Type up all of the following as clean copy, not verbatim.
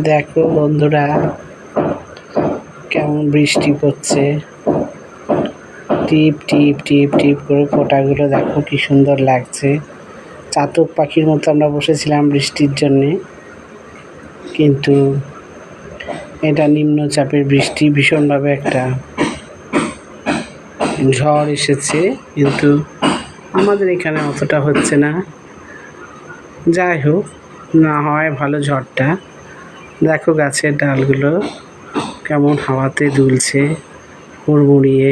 দেখো বন্ধুরা কেমন বৃষ্টি পড়ছে, টিপ টিপ টিপ টিপ করে ফোঁটাগুলো দেখো কি সুন্দর লাগছে। চাতক পাখির মতো আমরা বসেছিলাম বৃষ্টির জন্যে, কিন্তু এটা নিম্নচাপের বৃষ্টি। ভীষণভাবে একটা ঝড় এসেছে, কিন্তু আমাদের এখানে অতটা হচ্ছে না। যাই হোক, না হয় ভালো ঝড়টা। দেখো গাছের ডালগুলো কেমন হাওয়াতে দুলছে হুড়মুড়িয়ে,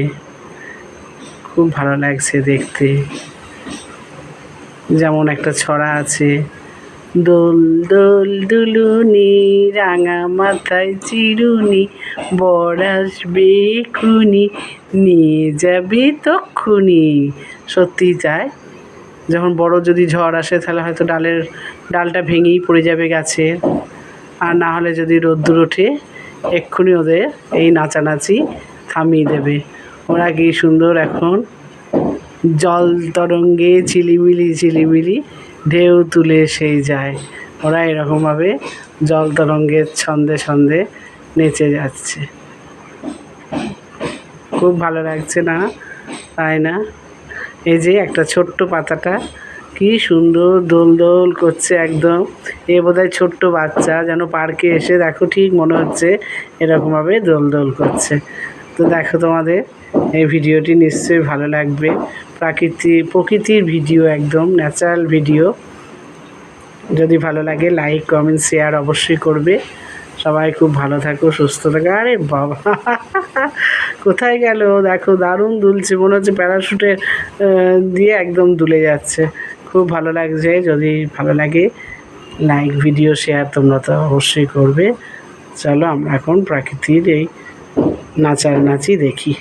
খুব ভালো লাগছে দেখতে। যেমন একটা ছড়া আছে, দোল দোল দুলুনি রাঙা মাথায় চিরুনি, বর আসবে এক্ষুনি নিয়ে যাবে তক্ষুনি। সত্যি তাই, যখন বড় যদি ঝড় আসে তাহলে হয়তো ডালটা ভেঙেই পড়ে যাবে গাছে, আর না হলে যদি রোদ্দুর ওঠে এক্ষুনি ওদের এই নাচানাচি থামিয়ে দেবে। ওরা কি সুন্দর এখন জল তরঙ্গে ঝিলিমিলি ঝিলিমিলি ঢেউ তুলে সেই যায়। ওরা এরকমভাবে জল তরঙ্গের ছন্দে ছন্দে নেচে যাচ্ছে। খুব ভালো লাগছে না, তাই না? এই যে একটা ছোট্ট পাতাটা কি সুন্দর দোল দোল করছে একদম। এ বোধহয় ছোট্ট বাচ্চা, যেন পার্কে এসে দেখো ঠিক মনে হচ্ছে এরকমভাবে দোল দোল করছে। তো দেখো, তোমাদের এই ভিডিওটি নিশ্চয়ই ভালো লাগবে। প্রকৃতির ভিডিও, একদম ন্যাচারাল ভিডিও। যদি ভালো লাগে লাইক কমেন্ট শেয়ার অবশ্যই করবে। সবাই খুব ভালো থাকো, সুস্থ থাকো। আরে বাবা, কোথায় গেল? দেখো দারুণ দুলছে, মনে হচ্ছে প্যারাশুটে দিয়ে একদম দুলে যাচ্ছে। খুব ভালো লাগছে। যদি ভালো লাগে লাইক ভিডিও শেয়ার তোমরা তো অবশ্যই করবে। চলো আমরা এখন প্রকৃতির এই নাচানাচি দেখি।